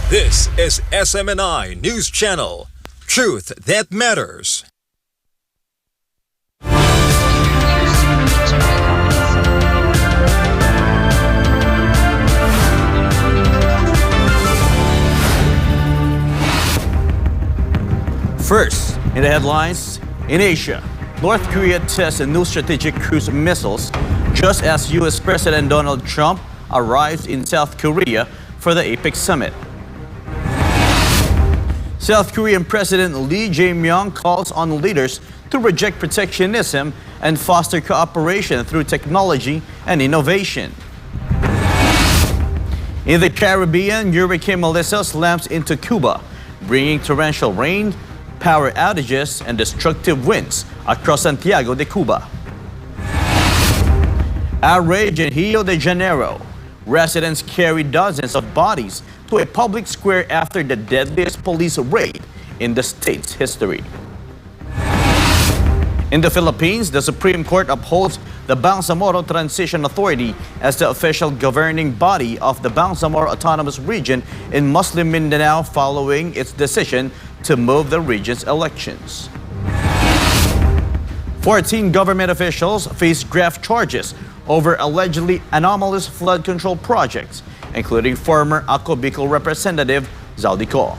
This is SMNI News Channel. Truth that matters. First, in the headlines, in Asia, North Korea tests new strategic cruise missiles just as U.S. President Donald Trump arrives in South Korea for the APEC summit. South Korean President Jae Myung calls on leaders to reject protectionism and foster cooperation through technology and innovation. In the Caribbean, Hurricane Melissa slams into Cuba, bringing torrential rain, power outages, and destructive winds across Santiago de Cuba. Outrage in Rio de Janeiro. Residents carry dozens of bodies to a public square after the deadliest police raid in the state's history. In the Philippines, the Supreme Court upholds the Bangsamoro Transition Authority as the official governing body of the Bangsamoro Autonomous Region in Muslim Mindanao following its decision to move the region's elections. 14 government officials face grave charges over allegedly anomalous flood control projects, including former Ako Bicol Representative Zaldico.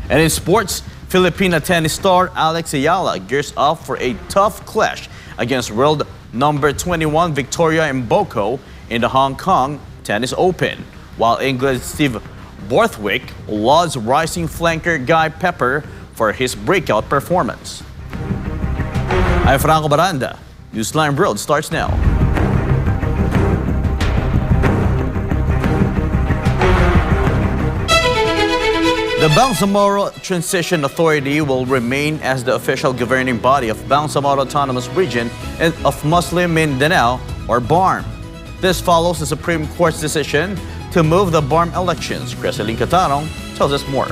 And in sports, Filipina tennis star Alex Eala gears up for a tough clash against world number 21 Victoria Mboko in the Hong Kong Tennis Open, while England's Steve Borthwick lauds rising flanker Guy Pepper for his breakout performance. I'm Franco Baranda. Newsline World starts now. The Bangsamoro Transition Authority will remain as the official governing body of Bangsamoro Autonomous Region and of Muslim Mindanao, or BARMM. This follows the Supreme Court's decision to move the BARMM elections. Creseline Catarong tells us more.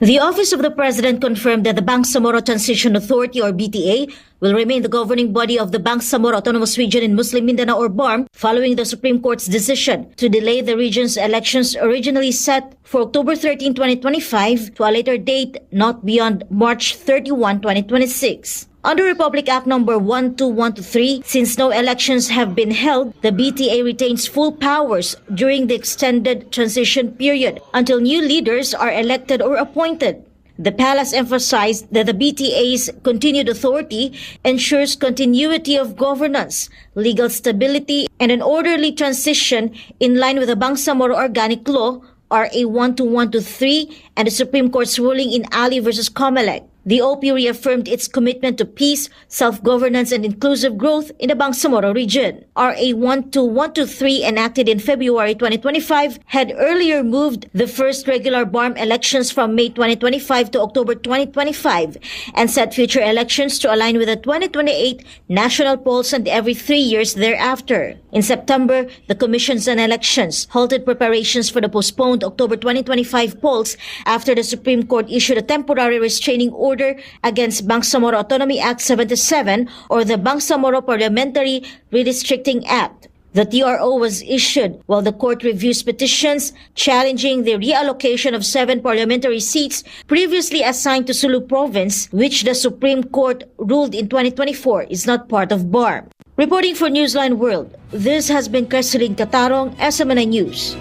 The Office of the President confirmed that the Bangsamoro Transition Authority, or BTA, will remain the governing body of the Bangsamoro Autonomous Region in Muslim Mindanao, or BARMM, following the Supreme Court's decision to delay the region's elections originally set for October 13, 2025 to a later date not beyond March 31, 2026. Under Republic Act No. 12123, since no elections have been held, the BTA retains full powers during the extended transition period until new leaders are elected or appointed. The palace emphasized that the BTA's continued authority ensures continuity of governance, legal stability, and an orderly transition in line with the Bangsamoro Organic Law, RA 12123, and the Supreme Court's ruling in Ali v. Comelec. The OP reaffirmed its commitment to peace, self-governance, and inclusive growth in the Bangsamoro region. RA 12123, enacted in February 2025, had earlier moved the first regular BARMM elections from May 2025 to October 2025 and set future elections to align with the 2028 national polls and every 3 years thereafter. In September, the Commissions on Elections halted preparations for the postponed October 2025 polls after the Supreme Court issued a temporary restraining order against Bangsamoro Autonomy Act 77, or the Bangsamoro Parliamentary Redistricting Act. The TRO was issued while the court reviews petitions challenging the reallocation of 7 parliamentary seats previously assigned to Sulu Province, which the Supreme Court ruled in 2024 is not part of BARMM. Reporting for Newsline World, this has been Creseline Catarong, SMNI News.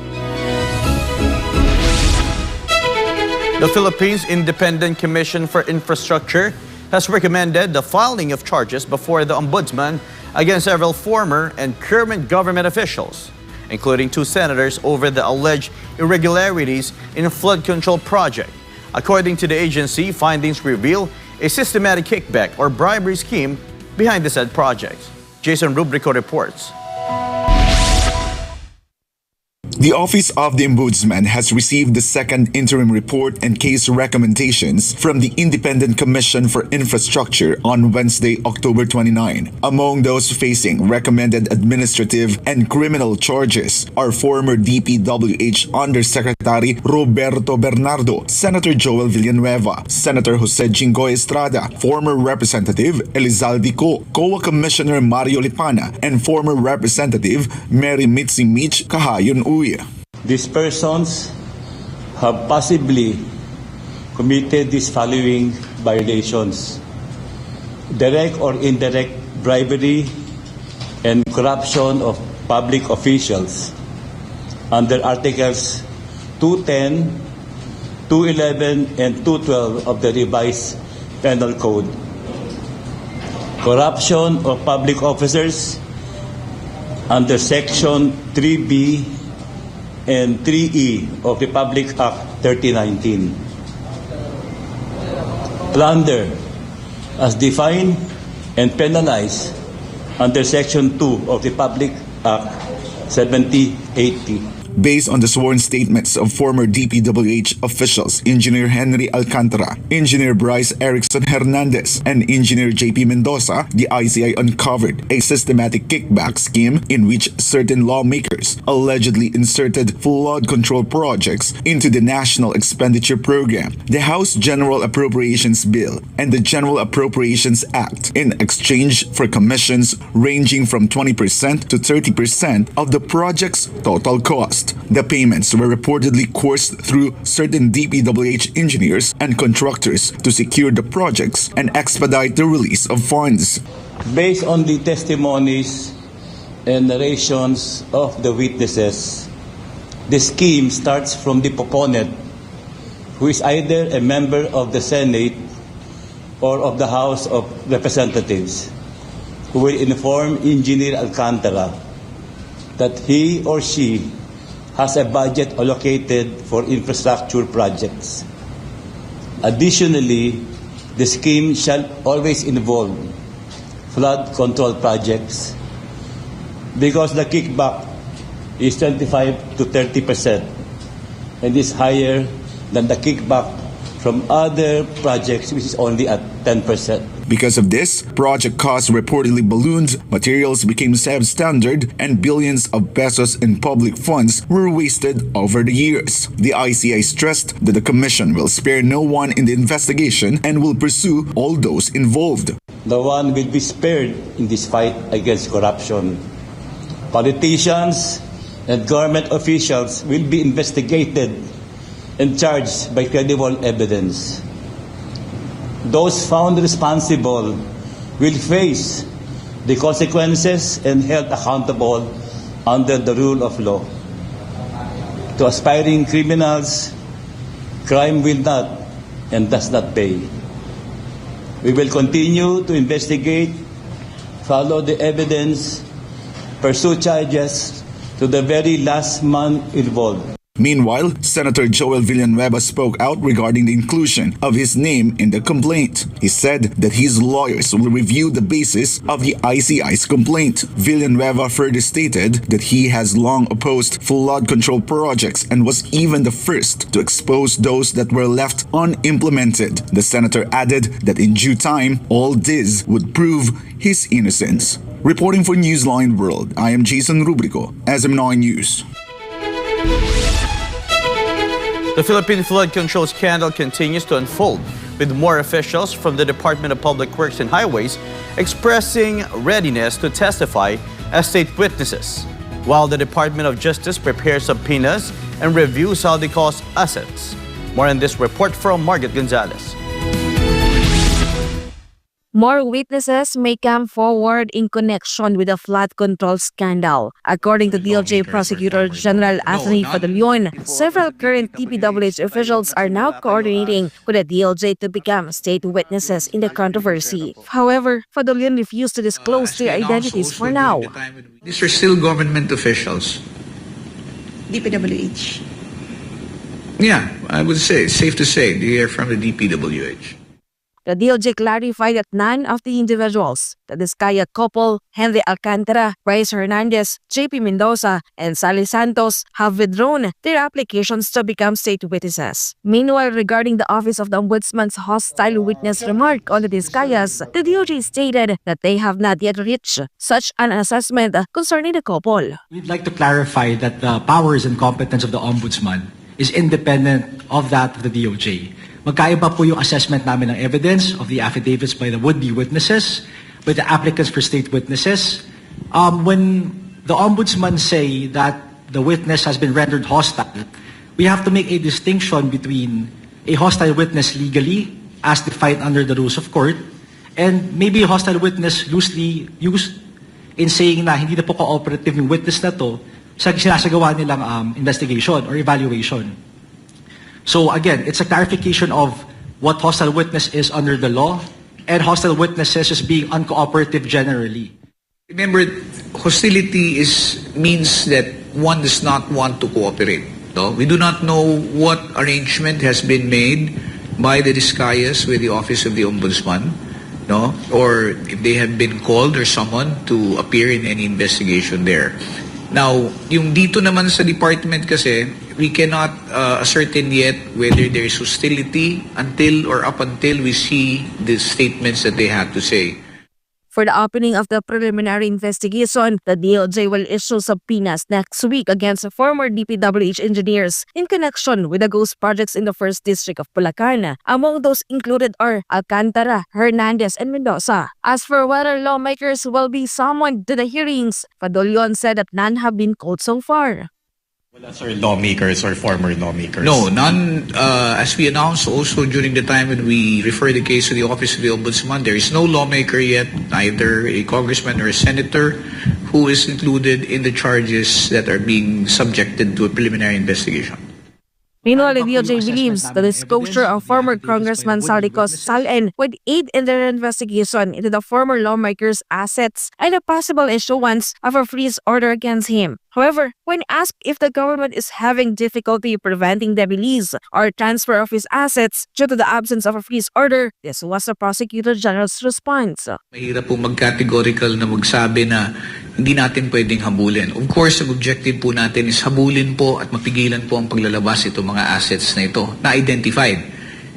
The Philippines Independent Commission for Infrastructure has recommended the filing of charges before the Ombudsman against several former and current government officials, including 2 senators, over the alleged irregularities in a flood control project. According to the agency, findings reveal a systematic kickback or bribery scheme behind the said project. Jason Rubrico reports. The Office of the Ombudsman has received the second interim report and case recommendations from the Independent Commission for Infrastructure on Wednesday, October 29. Among those facing recommended administrative and criminal charges are former DPWH Undersecretary Roberto Bernardo, Senator Joel Villanueva, Senator Jose Jingoy Estrada, former Representative Elizalde Co, COA Commissioner Mario Lipana, and former Representative Mary Mitzi Mich Kahayon Uy. These persons have possibly committed these following violations: direct or indirect bribery and corruption of public officials under Articles 210, 211, and 212 of the revised Penal Code; corruption of public officers under Section 3B and 3E of Republic Act 3019. Plunder as defined and penalized under Section 2 of Republic Act 7080. Based on the sworn statements of former DPWH officials Engineer Henry Alcantara, Engineer Bryce Erickson Hernandez, and Engineer JP Mendoza, the ICI uncovered a systematic kickback scheme in which certain lawmakers allegedly inserted flood control projects into the National Expenditure Program, the House General Appropriations Bill, and the General Appropriations Act in exchange for commissions ranging from 20% to 30% of the project's total cost. The payments were reportedly coursed through certain DPWH engineers and contractors to secure the projects and expedite the release of funds. Based on the testimonies and narrations of the witnesses, the scheme starts from the proponent, who is either a member of the Senate or of the House of Representatives, who will inform Engineer Alcantara that he or she has a budget allocated for infrastructure projects. Additionally, the scheme shall always involve flood control projects because the kickback is 25 to 30% and is higher than the kickback from other projects, which is only at 10%. Because of this, project costs reportedly ballooned, materials became substandard, and billions of pesos in public funds were wasted over the years. The ICI stressed that the Commission will spare no one in the investigation and will pursue all those involved. No one will be spared in this fight against corruption. Politicians and government officials will be investigated and charged by credible evidence. Those found responsible will face the consequences and held accountable under the rule of law. To aspiring criminals, crime will not and does not pay. We will continue to investigate, follow the evidence, pursue charges to the very last man involved. Meanwhile, Senator Joel Villanueva spoke out regarding the inclusion of his name in the complaint. He said that his lawyers will review the basis of the ICI's complaint. Villanueva further stated that he has long opposed flood control projects and was even the first to expose those that were left unimplemented. The senator added that in due time, all this would prove his innocence. Reporting for Newsline World, I am Jason Rubrico, SM9 News. The Philippine flood control scandal continues to unfold, with more officials from the Department of Public Works and Highways expressing readiness to testify as state witnesses, while the Department of Justice prepares subpoenas and reviews how they cost assets. More in this report from Margaret Gonzalez. More witnesses may come forward in connection with the flood control scandal. According to DOJ Prosecutor General Anthony Fadalion, several current DPWH officials are now coordinating with the DOJ to become state witnesses in the controversy. However, Fadalion refused to disclose their identities for now. These are still government officials. DPWH. Yeah, I would say, it's safe to say, they are from the DPWH. The DOJ clarified that none of the individuals, the Vizcaya couple, Henry Alcantara, Bryce Hernandez, JP Mendoza, and Sally Santos, have withdrawn their applications to become state witnesses. Meanwhile, regarding the Office of the Ombudsman's hostile witness remark on the Vizcayas, the DOJ stated that they have not yet reached such an assessment concerning the couple. We'd like to clarify that the powers and competence of the Ombudsman is independent of that of the DOJ. Magkaiba po yung assessment namin ng evidence of the affidavits by the would-be witnesses, by the applicants for state witnesses. When the Ombudsman say that the witness has been rendered hostile, we have to make a distinction between a hostile witness legally, as defined under the rules of court, and maybe a hostile witness loosely used in saying na hindi na po cooperative yung witness na to sa sinasagawa nilang investigation or evaluation. So again, it's a clarification of what hostile witness is under the law and hostile witnesses is being uncooperative generally. Remember, hostility means that one does not want to cooperate. No? We do not know what arrangement has been made by the Vizcayas with the Office of the Ombudsman, no? Or if they have been called or summoned to appear in any investigation there. Now, yung dito naman sa department kasi, we cannot ascertain yet whether there is hostility up until we see the statements that they have to say. For the opening of the preliminary investigation, the DOJ will issue subpoenas next week against former DPWH engineers in connection with the ghost projects in the 1st District of Bulacan. Among those included are Alcantara, Hernandez, and Mendoza. As for whether lawmakers will be summoned to the hearings, Padulyon said that none have been called so far. Wala, sir, lawmakers or former lawmakers? No, none. As we announced also during the time when we referred the case to the Office of the Ombudsman, there is no lawmaker yet, neither a congressman or a senator, who is included in the charges that are being subjected to a preliminary investigation. Meanwhile, the DOJ believes the disclosure of former Congressman Saldicos Salen would aid in their investigation into the former lawmaker's assets and a possible issuance of a freeze order against him. However, when asked if the government is having difficulty preventing the release or transfer of his assets due to the absence of a freeze order, this was the Prosecutor General's response. Mahirap po mag-categorical na magsabi na hindi natin pwedeng habulin. Of course, ang objective po natin is habulin po at mapigilan po ang paglalabas itong mga assets na ito na identified.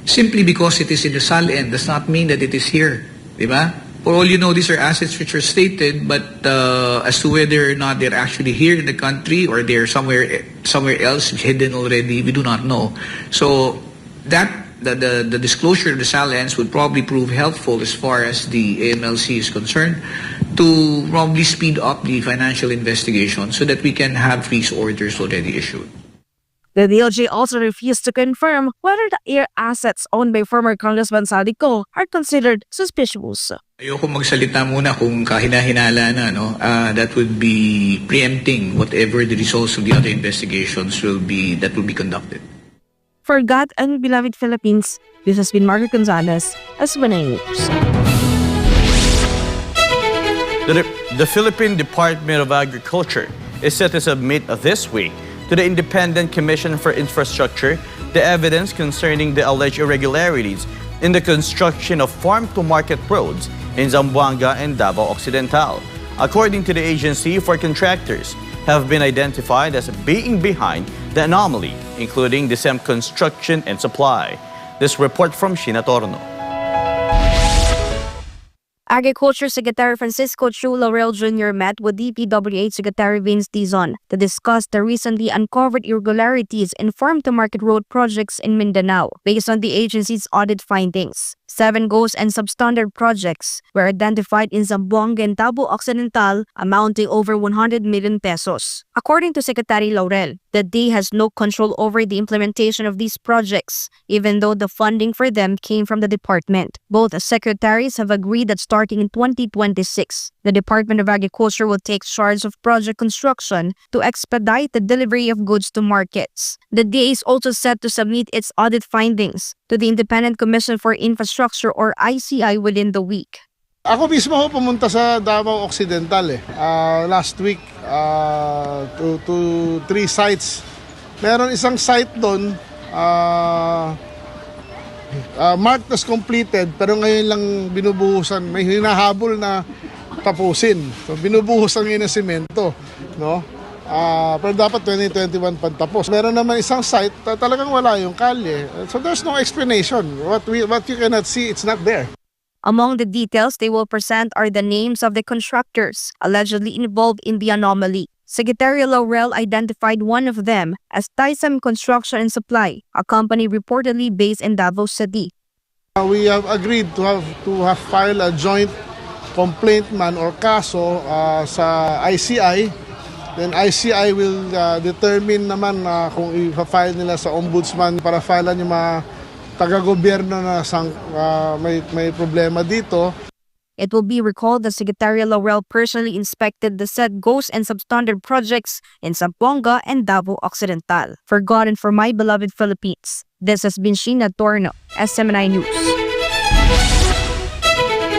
Simply because it is in the SALN does not mean that it is here. Diba? For all you know, these are assets which are stated, but as to whether or not they're actually here in the country or they're somewhere else hidden already, we do not know. So that the disclosure of the SALNs would probably prove helpful as far as the AMLC is concerned to probably speed up the financial investigation so that we can have freeze orders already issued. The DOJ also refused to confirm whether the air assets owned by former Congressman Saldico are considered suspicious. Ayoko magsalita muna kung kahina-hinala na, no? That would be preempting whatever the results of the other investigations will be conducted. For God and beloved Philippines, this has been Margaret Gonzalez, SBNay News. The Philippine Department of Agriculture is set to submit this week to the Independent Commission for Infrastructure the evidence concerning the alleged irregularities in the construction of farm-to-market roads in Zamboanga and Davao Occidental. According to the agency, four contractors have been identified as being behind the anomaly, including the SEM Construction and Supply. This report from Sheena Torno. Agriculture Secretary Francisco Chu Laurel Jr. met with DPWH Secretary Vince Dizon to discuss the recently uncovered irregularities in farm-to-market road projects in Mindanao. Based on the agency's audit findings, 7 ghost and substandard projects were identified in Zamboanga and Davao Occidental, amounting over 100 million pesos. According to Secretary Laurel, the DA has no control over the implementation of these projects, even though the funding for them came from the department. Both secretaries have agreed that starting in 2026, the Department of Agriculture will take charge of project construction to expedite the delivery of goods to markets. The DA is also set to submit its audit findings to the Independent Commission for Infrastructure or ICI within the week. Ako mismo ho pumunta sa Davao Occidental last week to 3 sites. Meron isang site doon Marked as completed, pero ngayon lang binubuhusan. May hinahabol na tapusin. So binubuhusan ngayon ng semento, no? Pero dapat 2021 pagtapos. Meron naman isang site, talagang wala yung kalye. So there's no explanation. What you cannot see, it's not there. Among the details they will present are the names of the contractors allegedly involved in the anomaly. Secretary Laurel identified one of them as Tysam Construction and Supply, a company reportedly based in Davao City. We have agreed to have filed a joint complaint man or kaso sa ICI. Then ICI will determine naman kung i-file nila sa Ombudsman para filean yung mga taga-gobyerno na may problema dito. It will be recalled that Secretary Laurel personally inspected the said ghost and substandard projects in Zamboanga and Davao Occidental. Forgotten for my beloved Philippines. This has been Sheena Torno, SMNI News.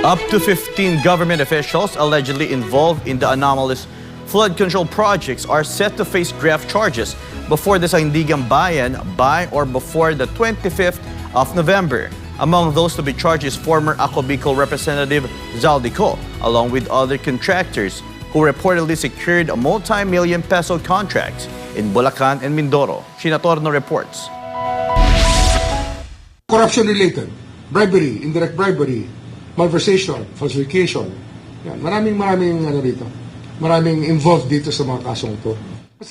Up to 15 government officials allegedly involved in the anomalous flood control projects are set to face grave charges before the Sandigan Bayan by or before the 25th of November. Among those to be charged is former Ako Bicol Representative Zaldico, along with other contractors who reportedly secured a multi-million peso contracts in Bulacan and Mindoro. Sheena Torno reports. Corruption-related, bribery, indirect bribery, malversation, falsification. Yan. Maraming maraming involved dito sa mga kasong ito.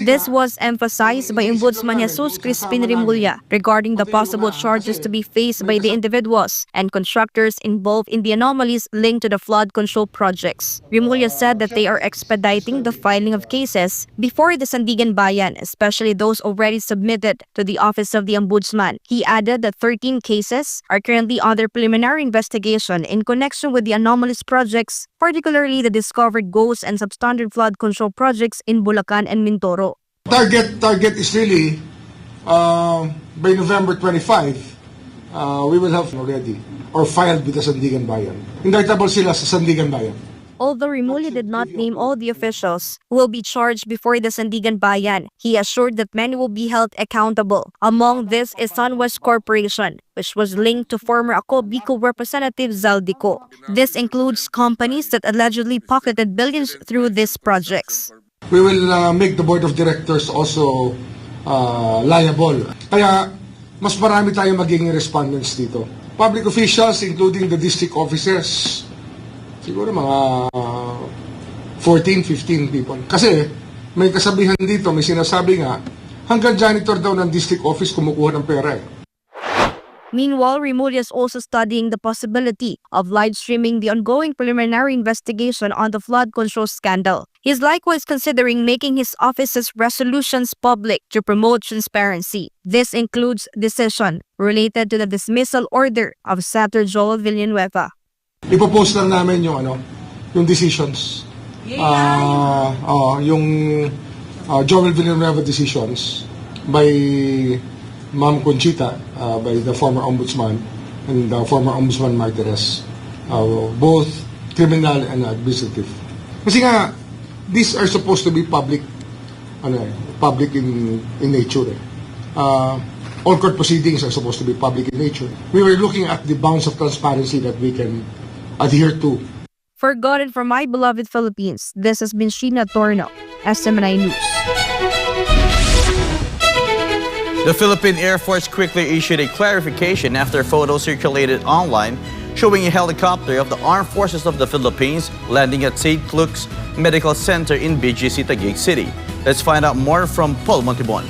This was emphasized by Ombudsman Jesus Crispin Remulla regarding the possible charges to be faced by the individuals and contractors involved in the anomalies linked to the flood control projects. Remulla said that they are expediting the filing of cases before the Sandigan Bayan, especially those already submitted to the Office of the Ombudsman. He added that 13 cases are currently under preliminary investigation in connection with the anomalous projects, particularly the discovered ghost and substandard flood control projects in Bulacan and Mindoro. Target is really by November 25, we will have already or filed with the Sandigan Bayan. Indictable sila sa Sandigan Bayan. Although Remulla did not name all the officials who will be charged before the Sandigan Bayan, he assured that many will be held accountable. Among this is Sunwest Corporation, which was linked to former Ako Bicol Representative Zaldico. This includes companies that allegedly pocketed billions through these projects. We will make the board of directors also liable. Kaya mas marami tayong magiging respondents dito. Public officials, including the district officers, siguro mga 14, 15 people. Kasi may kasabihan dito, may sinasabi nga, hanggang janitor daw ng district office kumukuha ng pera eh. Meanwhile, Remulla is also studying the possibility of live streaming the ongoing preliminary investigation on the flood control scandal. He is likewise considering making his office's resolutions public to promote transparency. This includes decision related to the dismissal order of Senator Joel Villanueva. Ipopost lang namin yung decisions. Yung Joel Villanueva decisions by Ma'am Conchita, by the former ombudsman and the former ombudsman Martires, both criminal and administrative. Kasi nga, these are supposed to be public in nature. All court proceedings are supposed to be public in nature. We were looking at the bounds of transparency that we can adhere to. Forgotten from my beloved Philippines, this has been Sheena Torno, SMNI News. The Philippine Air Force quickly issued a clarification after photos circulated online showing a helicopter of the Armed Forces of the Philippines landing at St. Luke's Medical Center in BGC Taguig City. Let's find out more from Paul Montibon.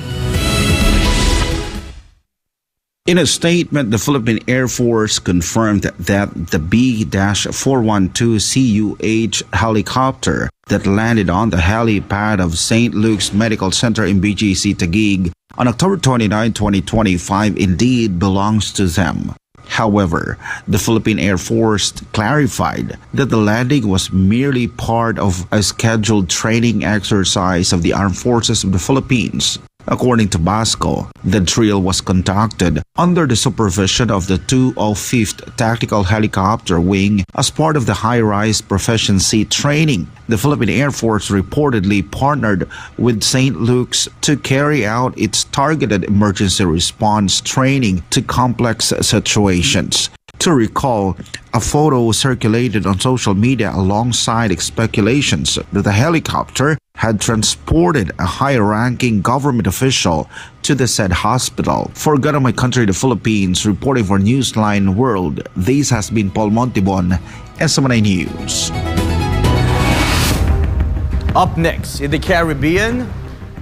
In a statement, the Philippine Air Force confirmed that the B-412CUH helicopter that landed on the helipad of St. Luke's Medical Center in BGC Taguig on October 29, 2025 indeed belongs to them. However, the Philippine Air Force clarified that the landing was merely part of a scheduled training exercise of the Armed Forces of the Philippines. According to Basco, the drill was conducted under the supervision of the 205th Tactical Helicopter Wing as part of the high-rise proficiency training. The Philippine Air Force reportedly partnered with St. Luke's to carry out its targeted emergency response training to complex situations. To recall, a photo circulated on social media alongside speculations that the helicopter had transported a high-ranking government official to the said hospital. For God of My Country, the Philippines, reporting for Newsline World, this has been Paul Montibon, SMNI News. Up next, in the Caribbean,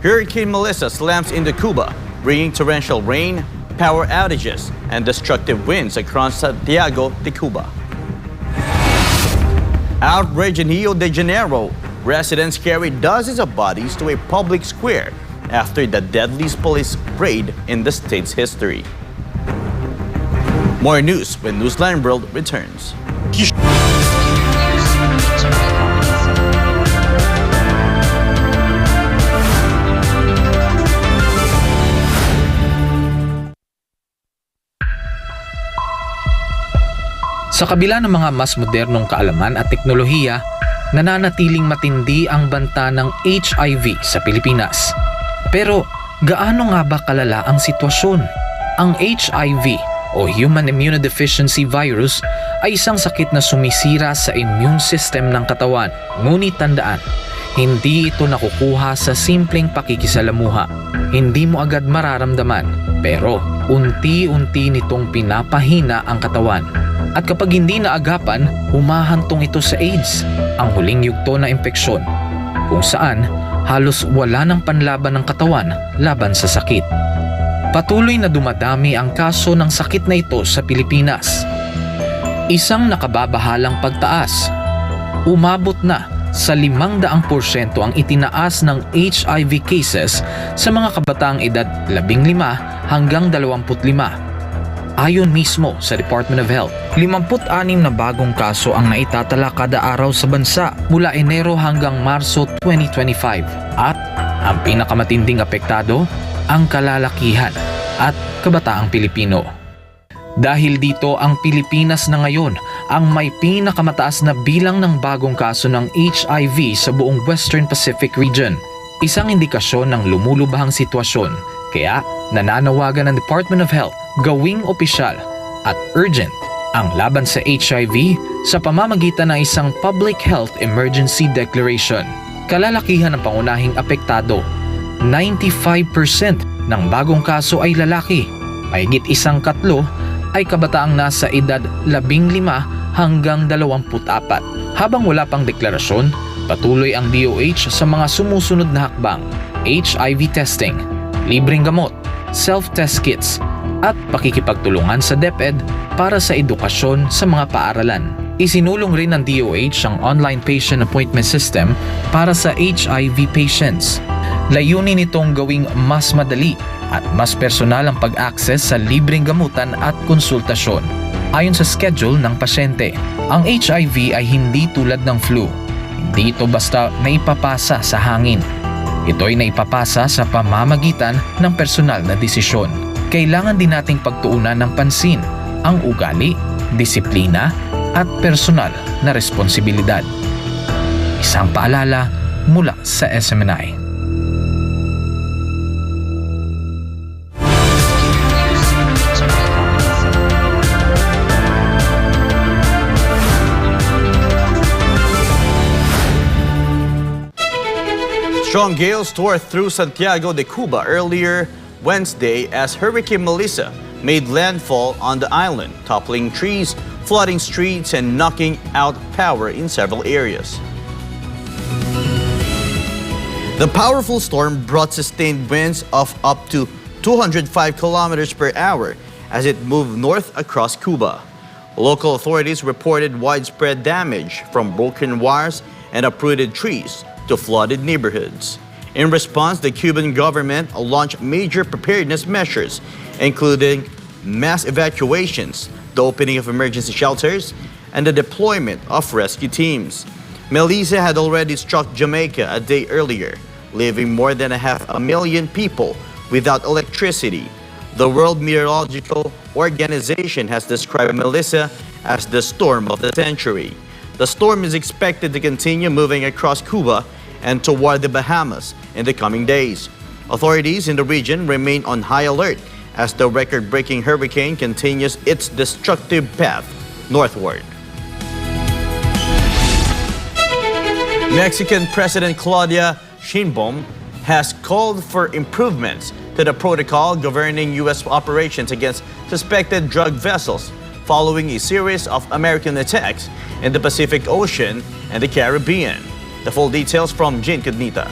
Hurricane Melissa slams into Cuba, bringing torrential rain, power outages, and destructive winds across Santiago de Cuba. Outrage in Rio de Janeiro, residents carried dozens of bodies to a public square after the deadliest police raid in the state's history. More news when Newsline World returns. Sa kabila ng mga mas modernong kaalaman at teknolohiya, nananatiling matindi ang banta ng HIV sa Pilipinas. Pero gaano nga ba kalala ang sitwasyon? Ang HIV o Human Immunodeficiency Virus ay isang sakit na sumisira sa immune system ng katawan. Ngunit tandaan, hindi ito nakukuha sa simpleng pakikisalamuha. Hindi mo agad mararamdaman, pero unti-unti nitong pinapahina ang katawan. At kapag hindi naagapan, humahantong ito sa AIDS, ang huling yugto na impeksyon, kung saan halos wala ng panlaban ng katawan laban sa sakit. Patuloy na dumadami ang kaso ng sakit na ito sa Pilipinas. Isang nakababahalang pagtaas. Umabot na sa 500% ang itinaas ng HIV cases sa mga kabataang edad 15 hanggang 25. Ayon mismo sa Department of Health, 56 na bagong kaso ang naitatala kada araw sa bansa mula Enero hanggang Marso 2025. At ang pinakamatinding apektado, ang kalalakihan at kabataang Pilipino. Dahil dito, ang Pilipinas na ngayon ang may pinakamataas na bilang ng bagong kaso ng HIV sa buong Western Pacific region. Isang indikasyon ng lumulubahang sitwasyon. Kaya nananawagan ng Department of Health gawing opisyal at urgent ang laban sa HIV sa pamamagitan ng isang Public Health Emergency Declaration. Kalalakihan ng pangunahing apektado, 95% ng bagong kaso ay lalaki. Mahigit 1/3 ay kabataang nasa edad 15 hanggang 24. Habang wala pang deklarasyon, patuloy ang DOH sa mga sumusunod na hakbang: HIV testing, libreng gamot, self-test kits, at pakikipagtulungan sa DepEd para sa edukasyon sa mga paaralan. Isinulong rin ng DOH ang online patient appointment system para sa HIV patients. Layunin nitong gawing mas madali at mas personal ang pag-access sa libreng gamutan at konsultasyon ayon sa schedule ng pasyente. Ang HIV ay hindi tulad ng flu. Hindi ito basta naipapasa sa hangin. Ito ay naipapasa sa pamamagitan ng personal na desisyon. Kailangan din nating pagtuunan ng pansin ang ugali, disiplina, at personal na responsibilidad. Isang paalala mula sa SMNI. Strong gales tore through Santiago de Cuba earlier Wednesday as Hurricane Melissa made landfall on the island, toppling trees, flooding streets, and knocking out power in several areas. The powerful storm brought sustained winds of up to 205 kilometers per hour as it moved north across Cuba. Local authorities reported widespread damage from broken wires and uprooted trees to flooded neighborhoods. In response, the Cuban government launched major preparedness measures, including mass evacuations, the opening of emergency shelters, and the deployment of rescue teams. Melissa had already struck Jamaica a day earlier, leaving more than 500,000 people without electricity. The World Meteorological Organization has described Melissa as the storm of the century. The storm is expected to continue moving across Cuba and toward the Bahamas in the coming days. Authorities in the region remain on high alert as the record-breaking hurricane continues its destructive path northward. Mexican President Claudia Sheinbaum has called for improvements to the protocol governing U.S. operations against suspected drug vessels following a series of American attacks in the Pacific Ocean and the Caribbean. The full details from Jane Cagnita.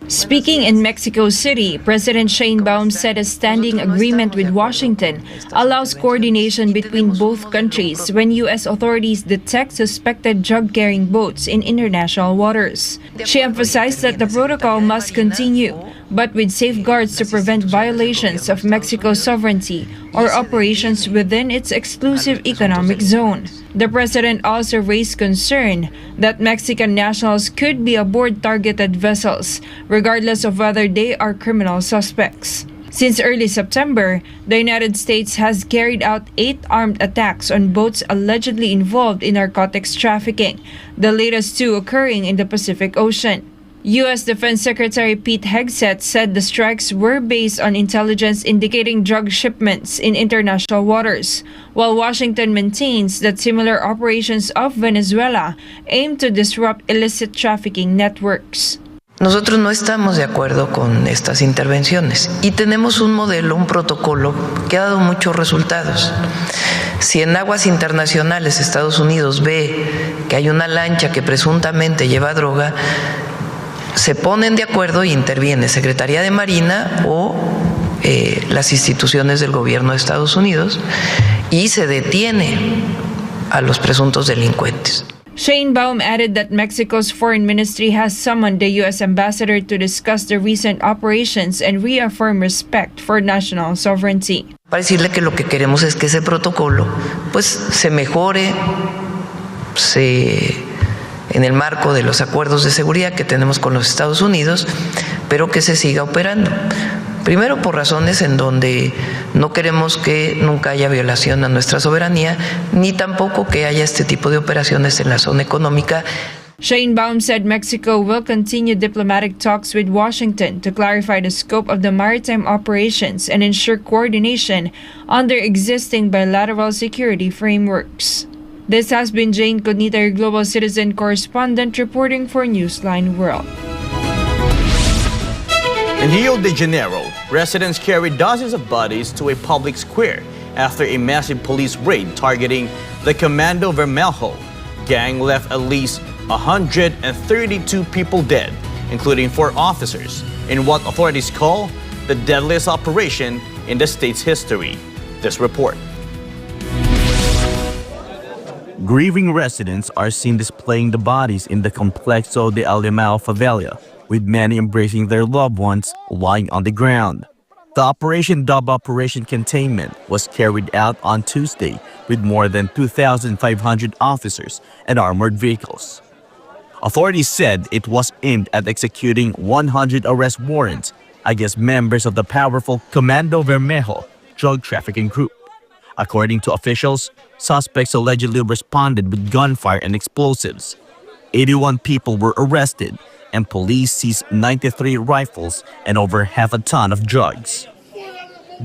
Speaking in Mexico City, President Sheinbaum said a standing agreement with Washington allows coordination between both countries when U.S. authorities detect suspected drug-carrying boats in international waters. She emphasized that the protocol must continue, but with safeguards to prevent violations of Mexico's sovereignty or operations within its exclusive economic zone. The president also raised concern that Mexican nationals could be aboard targeted vessels, regardless of whether they are criminal suspects. Since early September, the United States has carried out 8 armed attacks on boats allegedly involved in narcotics trafficking, the latest 2 occurring in the Pacific Ocean. U.S. Defense Secretary Pete Hegseth said the strikes were based on intelligence indicating drug shipments in international waters, while Washington maintains that similar operations of Venezuela aim to disrupt illicit trafficking networks. Nosotros no estamos de acuerdo con estas intervenciones y tenemos un modelo, un protocolo que ha dado muchos resultados. Si en aguas internacionales Estados Unidos ve que hay una lancha que presuntamente lleva droga, se ponen de acuerdo y interviene Secretaría de Marina o las instituciones del gobierno de Estados Unidos y se detiene a los presuntos delincuentes. Sheinbaum added that Mexico's foreign ministry has summoned the U.S. ambassador to discuss the recent operations and reaffirm respect for national sovereignty. Para decirle que lo que queremos es que ese protocolo pues se mejore, en el marco de los acuerdos de seguridad que tenemos con los Estados Unidos, pero que se siga operando. Primero, por razones en donde no queremos que nunca haya violación a nuestra soberanía, ni tampoco que haya este tipo de operaciones en la zona económica. Sheinbaum said Mexico will continue diplomatic talks with Washington to clarify the scope of the maritime operations and ensure coordination under existing bilateral security frameworks. This has been Jane Cagnita, your Global Citizen correspondent, reporting for Newsline World. In Rio de Janeiro, residents carried dozens of bodies to a public square after a massive police raid targeting the Comando Vermelho gang left at least 132 people dead, including 4 officers, in what authorities call the deadliest operation in the state's history. This report. Grieving residents are seen displaying the bodies in the Complexo de Alemão favela, with many embracing their loved ones lying on the ground. The operation, dubbed Operation Containment, was carried out on Tuesday with more than 2,500 officers and armored vehicles. Authorities said it was aimed at executing 100 arrest warrants against members of the powerful Comando Vermelho drug trafficking group. According to officials, suspects allegedly responded with gunfire and explosives. 81 people were arrested, and police seized 93 rifles and over half a ton of drugs.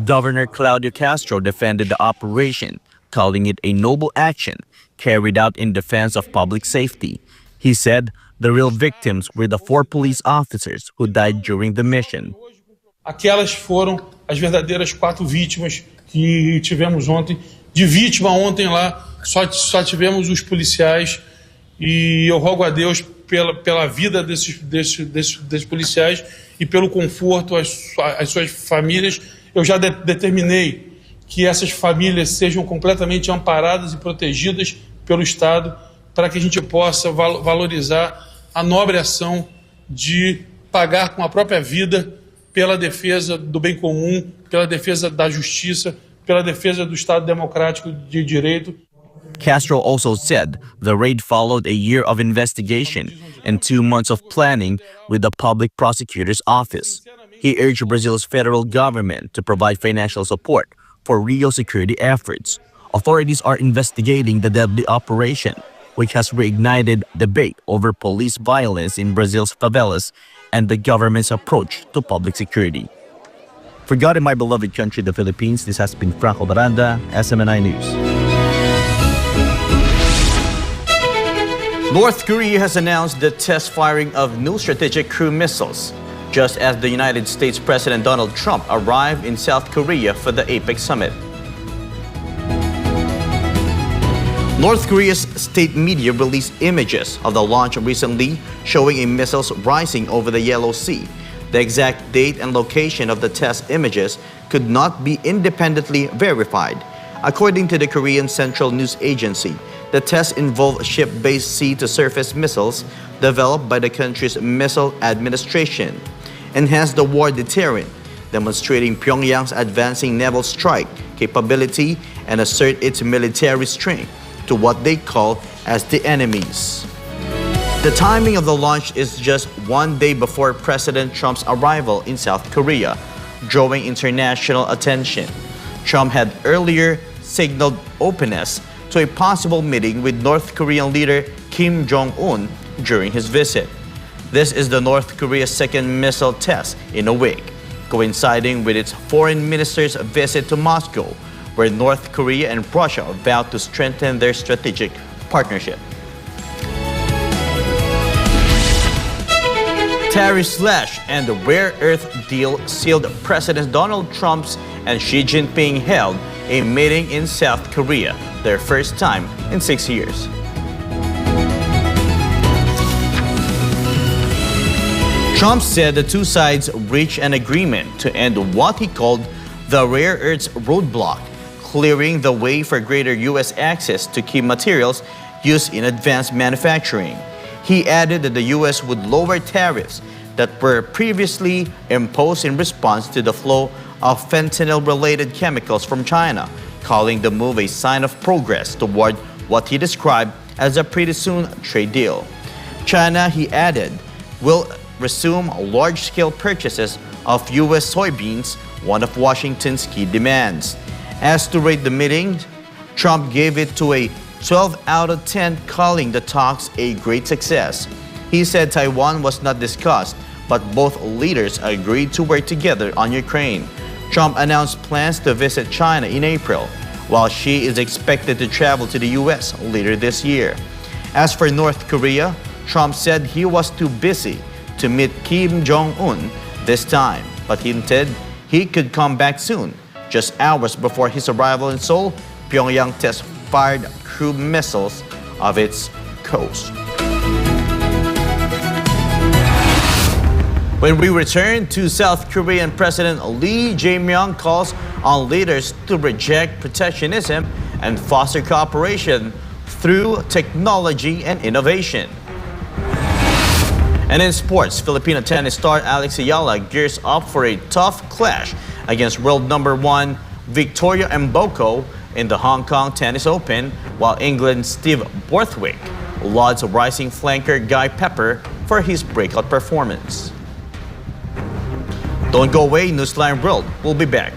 Governor Claudio Castro defended the operation, calling it a noble action carried out in defense of public safety. He said the real victims were the 4 police officers who died during the mission. Aquelas foram as verdadeiras 4 vítimas que tivemos ontem. De vítima ontem lá, só tivemos os policiais, e eu rogo a Deus pela vida desses policiais e pelo conforto às suas famílias. Eu já determinei que essas famílias sejam completamente amparadas e protegidas pelo Estado, para que a gente possa valorizar a nobre ação de pagar com a própria vida pela defesa do bem comum, pela defesa da justiça, pela defesa do Estado democrático de direito. Castro also said the raid followed a year of investigation and 2 months of planning with the public prosecutor's office. He urged Brazil's federal government to provide financial support for Rio security efforts. Authorities are investigating the deadly operation, which has reignited debate over police violence in Brazil's favelas and the government's approach to public security. For God and my beloved country, the Philippines, this has been Franco Baranda, SMNI News. North Korea has announced the test firing of new strategic cruise missiles, just as the United States President Donald Trump arrived in South Korea for the APEC summit. North Korea's state media released images of the launch recently showing a missiles rising over the Yellow Sea. The exact date and location of the test images could not be independently verified. According to the Korean Central News Agency, the test involved ship-based sea-to-surface missiles developed by the country's missile administration, enhanced the war deterrent, demonstrating Pyongyang's advancing naval strike capability and assert its military strength to what they call as the enemies. The timing of the launch is just 1 day before President Trump's arrival in South Korea, drawing international attention. Trump had earlier signaled openness to a possible meeting with North Korean leader Kim Jong-un during his visit. This is the North Korea's second missile test in a week, coinciding with its foreign minister's visit to Moscow, where North Korea and Russia vowed to strengthen their strategic partnership. Tariff slash and the rare earth deal sealed President Donald Trump's and Xi Jinping held a meeting in South Korea, their first time in 6 years. Trump said the two sides reached an agreement to end what he called the rare earths roadblock, clearing the way for greater U.S. access to key materials used in advanced manufacturing. He added that the U.S. would lower tariffs that were previously imposed in response to the flow of fentanyl-related chemicals from China, calling the move a sign of progress toward what he described as a pretty soon trade deal. China, he added, will resume large-scale purchases of U.S. soybeans, one of Washington's key demands. As to rate the meeting, Trump gave it to a 12 out of 10, calling the talks a great success. He said Taiwan was not discussed, but both leaders agreed to work together on Ukraine. Trump announced plans to visit China in April, while Xi is expected to travel to the U.S. later this year. As for North Korea, Trump said he was too busy to meet Kim Jong-un this time, but hinted he could come back soon. Just hours before his arrival in Seoul, Pyongyang test-fired cruise missiles of its coast. When we return to South Korean President Jae Myung calls on leaders to reject protectionism and foster cooperation through technology and innovation. And in sports, Filipino tennis star Alex Eala gears up for a tough clash against world number 1 Victoria Mboko in the Hong Kong Tennis Open, while England's Steve Borthwick lauds rising flanker Guy Pepper for his breakout performance. Don't go away, Newsline World. We'll be back.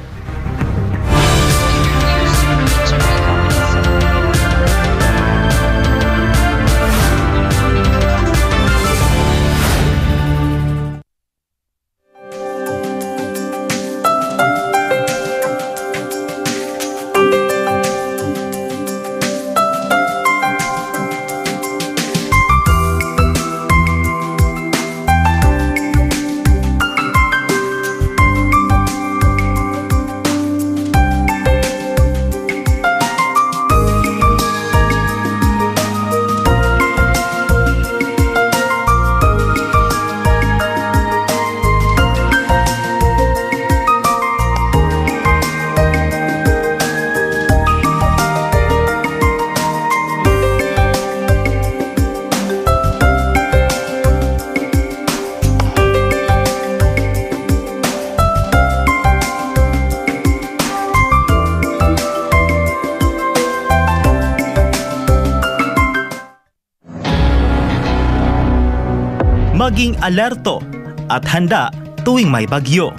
maging alerto at handa tuwing may bagyo.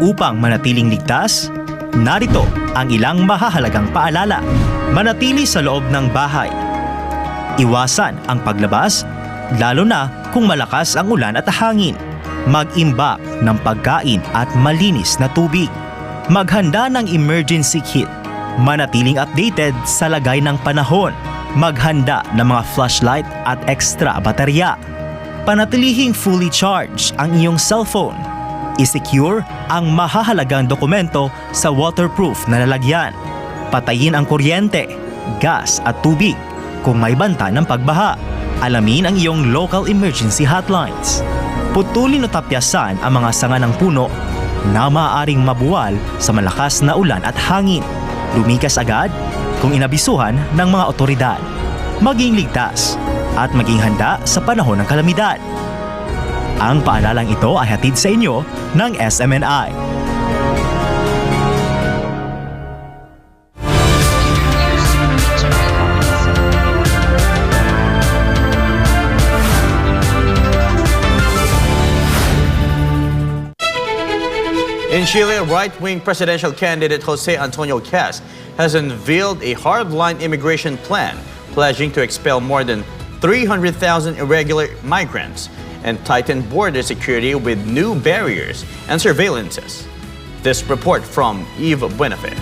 Upang manatiling ligtas, narito ang ilang mahahalagang paalala. Manatili sa loob ng bahay. Iwasan ang paglabas, lalo na kung malakas ang ulan at hangin. Mag-imbak ng pagkain at malinis na tubig. Maghanda ng emergency kit. Manatiling updated sa lagay ng panahon. Maghanda ng mga flashlight at extra baterya. Panatilihing fully charged ang iyong cellphone. I-secure ang mahahalagang dokumento sa waterproof na lalagyan. Patayin ang kuryente, gas at tubig kung may banta ng pagbaha. Alamin ang iyong local emergency hotlines. Putulin o tapyasan ang mga sanga ng puno na maaaring mabuwal sa malakas na ulan at hangin. Lumikas agad kung inabisuhan ng mga otoridad. Maging ligtas at maging handa sa panahon ng kalamidad. Ang paalalang ito ay hatid sa inyo ng SMNI. In Chile, right-wing presidential candidate Jose Antonio Cast has unveiled a hardline immigration plan, pledging to expel more than 300,000 irregular migrants and tighten border security with new barriers and surveillances. This report from Eve Buenafe.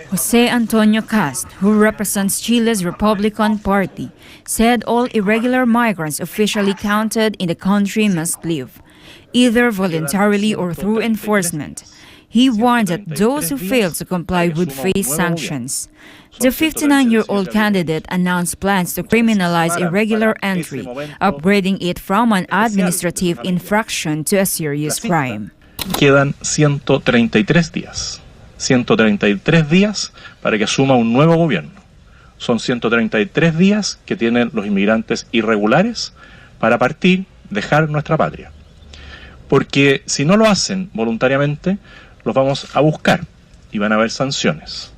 Jose Antonio Cast, who represents Chile's Republican Party, said all irregular migrants officially counted in the country must leave, either voluntarily or through enforcement. He warned that those who fail to comply would face sanctions. The 59-year-old candidate announced plans to criminalize irregular entry, upgrading it from an administrative infraction to a serious crime. Quedan 133 días. 133 días para que asuma un nuevo gobierno. Son 133 días que tienen los inmigrantes irregulares para partir, dejar nuestra patria. Porque si no lo hacen voluntariamente, los vamos a buscar y van a haber sanciones.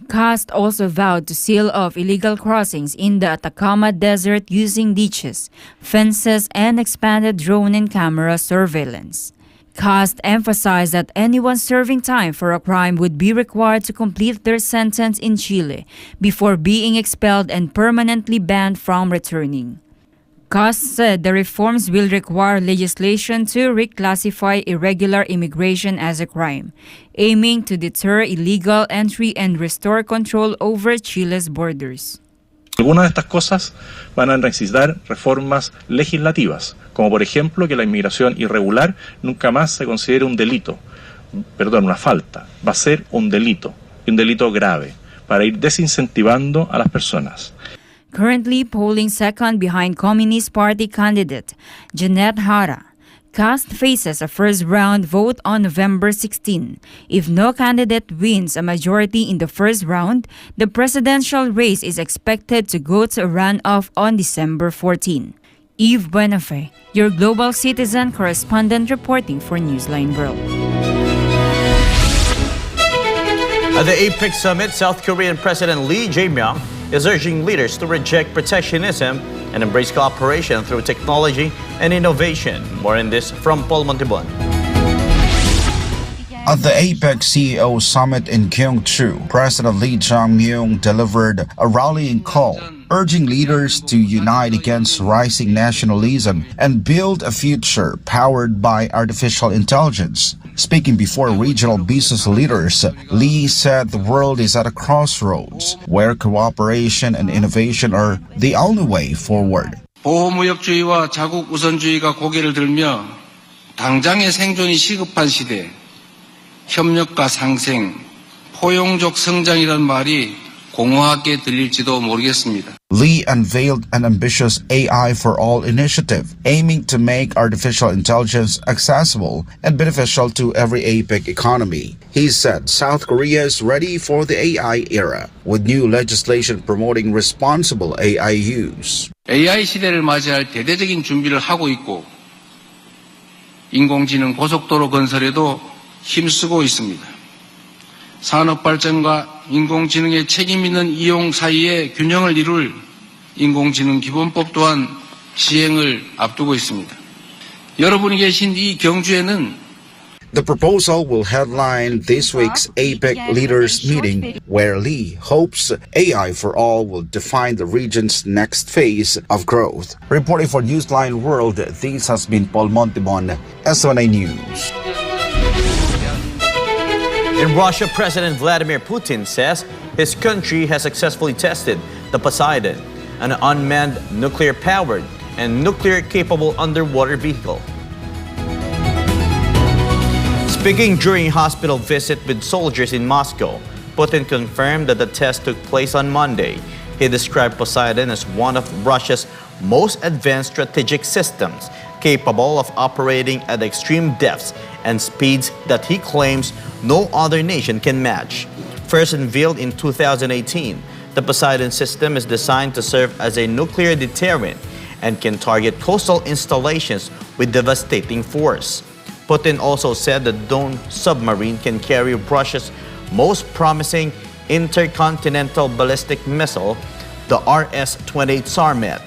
Cast also vowed to seal off illegal crossings in the Atacama Desert using ditches, fences, and expanded drone and camera surveillance. Cast emphasized that anyone serving time for a crime would be required to complete their sentence in Chile before being expelled and permanently banned from returning. Cast said the reforms will require legislation to reclassify irregular immigration as a crime, aiming to deter illegal entry and restore control over Chile's borders. Algunas de estas cosas van a necesitar reformas legislativas, como por ejemplo que la inmigración irregular nunca más se considere un delito, una falta, va a ser un delito grave, para ir desincentivando a las personas. Currently polling second behind Communist Party candidate Jeanette Jara, Cast faces a first-round vote on November 16. If no candidate wins a majority in the first round, the presidential race is expected to go to a runoff on December 14. Eve Buenafe, your global citizen correspondent reporting for Newsline World. At the APEC summit, South Korean President Jae Myung is urging leaders to reject protectionism and embrace cooperation through technology and innovation. More in this from Paul Montibon. At the APEC CEO Summit in Gyeongju, President Jae Myung delivered a rallying call, urging leaders to unite against rising nationalism and build a future powered by artificial intelligence. Speaking before regional business leaders, Lee said the world is at a crossroads where cooperation and innovation are the only way forward. 보호무역주의와 자국 우선주의가 고개를 들며 당장의 생존이 시급한 시대, 협력과 상생, 포용적 성장이란 말이 공허하게 들릴지도 모르겠습니다. Lee unveiled an ambitious AI for All initiative, aiming to make artificial intelligence accessible and beneficial to every APEC economy. He said South Korea is ready for the AI era, with new legislation promoting responsible AI use. AI 시대를 맞이할 대대적인 준비를 하고 있고, 인공지능 고속도로 건설에도 힘쓰고 있습니다. 산업 발전과 인공지능의 책임 있는 이용 사이에 균형을 이룰 인공지능 기본법 또한 시행을 앞두고 있습니다. 여러분이 계신 이 경주에는 The proposal will headline this week's APEC leaders meeting, where Lee hopes AI for all will define the region's next phase of growth. Reporting for Newsline World, this has been Paul Montibon, SONA News. In Russia, President Vladimir Putin says his country has successfully tested the Poseidon, an unmanned nuclear-powered and nuclear-capable underwater vehicle. Speaking during a hospital visit with soldiers in Moscow, Putin confirmed that the test took place on Monday. He described Poseidon as one of Russia's most advanced strategic systems, capable of operating at extreme depths and speeds that he claims no other nation can match. First unveiled in 2018, the Poseidon system is designed to serve as a nuclear deterrent and can target coastal installations with devastating force. Putin also said the Don submarine can carry Russia's most promising intercontinental ballistic missile, the RS-28 Sarmat,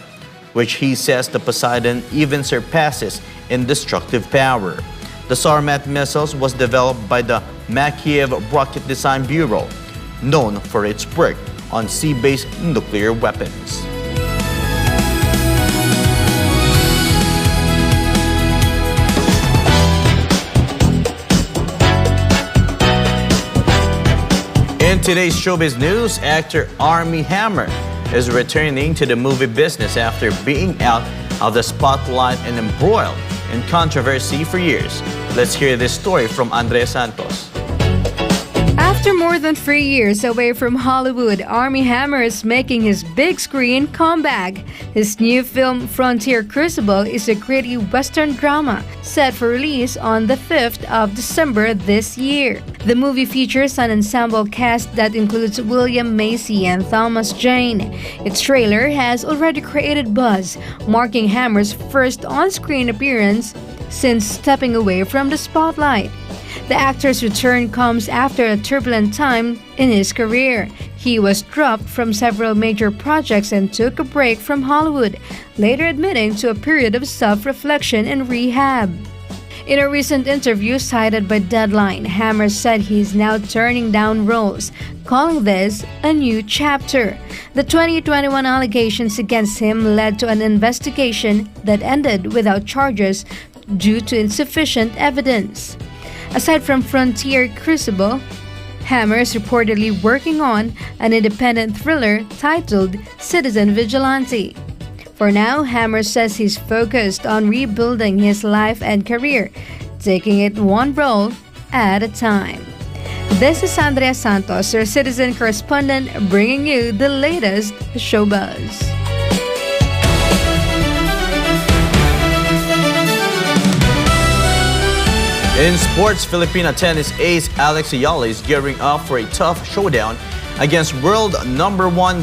which he says the Poseidon even surpasses in destructive power. The Sarmat missiles was developed by the Makeyev Rocket Design Bureau, known for its work on sea-based nuclear weapons. In today's showbiz news, actor Armie Hammer is returning to the movie business after being out of the spotlight and embroiled in controversy for years. Let's hear this story from Andrea Santos. After more than 3 years away from Hollywood, Armie Hammer is making his big screen comeback. His new film, Frontier Crucible, is a gritty Western drama set for release on the 5th of December this year. The movie features an ensemble cast that includes William Macy and Thomas Jane. Its trailer has already created buzz, marking Hammer's first on-screen appearance since stepping away from the spotlight. The actor's return comes after a turbulent time in his career. He was dropped from several major projects and took a break from Hollywood, later admitting to a period of self-reflection and rehab. In a recent interview cited by Deadline, Hammer said he's now turning down roles, calling this a new chapter. The 2021 allegations against him led to an investigation that ended without charges due to insufficient evidence. Aside from Frontier Crucible, Hammer is reportedly working on an independent thriller titled Citizen Vigilante. For now, Hammer says he's focused on rebuilding his life and career, taking it one role at a time. This is Andrea Santos, your Citizen correspondent, bringing you the latest showbuzz. In sports, Filipina tennis ace Alex Eala is gearing up for a tough showdown against world number 21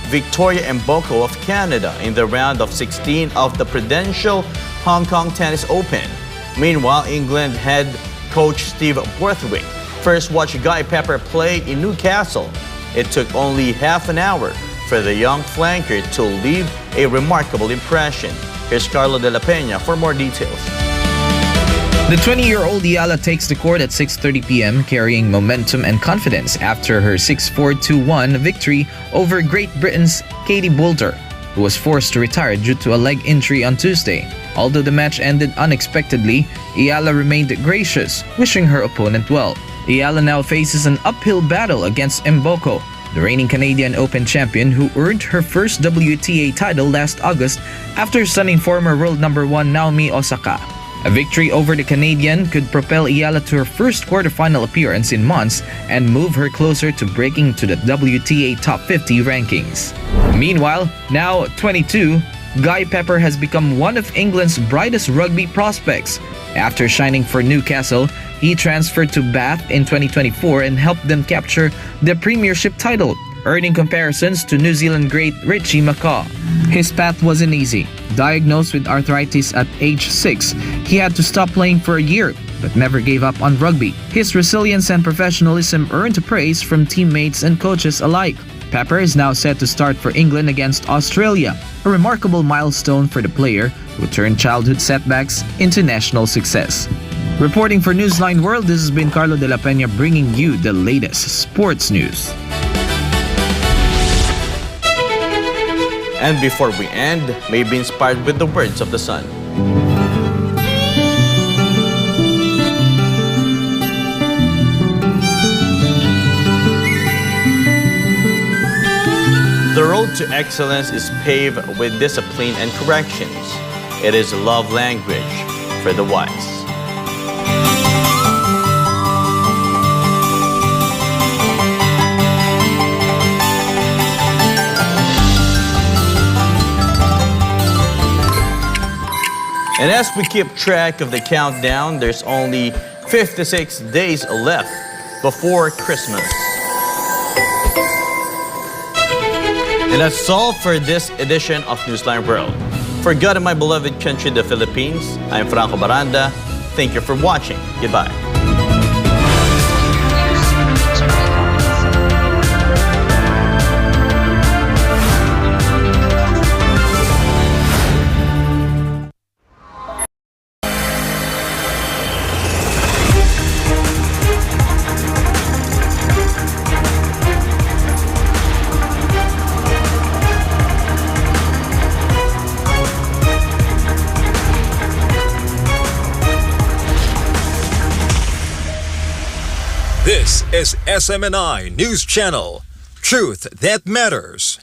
Victoria Mboko of Canada in the round of 16 of the Prudential Hong Kong Tennis Open. Meanwhile, England head coach Steve Borthwick first watched Jae Pepper play in Newcastle. It took only half an hour for the young flanker to leave a remarkable impression. Here's Carlo De La Peña for more details. The 20-year-old Eala takes the court at 6:30 p.m. carrying momentum and confidence after her 6-4, 2-1 victory over Great Britain's Katie Boulter, who was forced to retire due to a leg injury on Tuesday. Although the match ended unexpectedly, Eala remained gracious, wishing her opponent well. Eala now faces an uphill battle against Mboko, the reigning Canadian Open champion who earned her first WTA title last August after stunning former world number 1 Naomi Osaka. A victory over the Canadian could propel Eala to her first quarterfinal appearance in months and move her closer to breaking to the WTA Top 50 rankings. Meanwhile, now 22, Jae Pepper has become one of England's brightest rugby prospects. After shining for Newcastle, he transferred to Bath in 2024 and helped them capture the Premiership title, earning comparisons to New Zealand great Richie McCaw. His path wasn't easy. Diagnosed with arthritis at age 6, he had to stop playing for a year, but never gave up on rugby. His resilience and professionalism earned praise from teammates and coaches alike. Pepper is now set to start for England against Australia, a remarkable milestone for the player who turned childhood setbacks into national success. Reporting for Newsline World, this has been Carlo de la Peña bringing you the latest sports news. And before we end, may be inspired with the words of the sun. The road to excellence is paved with discipline and corrections. It is love language for the wise. And as we keep track of the countdown, there's only 56 days left before Christmas. And that's all for this edition of Newsline World. For God and my beloved country, the Philippines, I'm Franco Baranda. Thank you for watching. Goodbye. This is SMNI News Channel. Truth that matters.